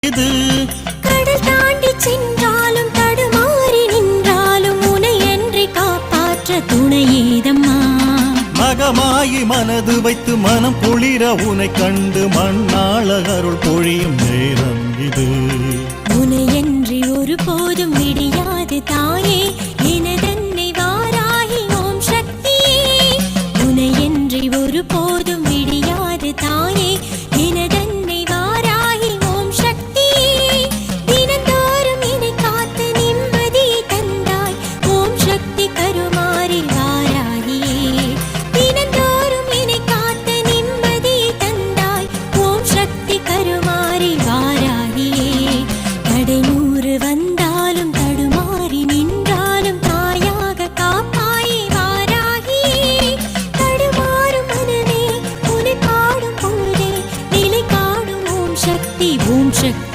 இது கடல் தாண்டி சென்றாலும் தடுமாறி நின்றாலும் உனை என்று காப்பாற்ற துணையேதம்மா. மகமாயி மனது வைத்து மனம் பொழிர உனை கண்டு மண்ணாள அருள் பொழியும் நேரம் இது.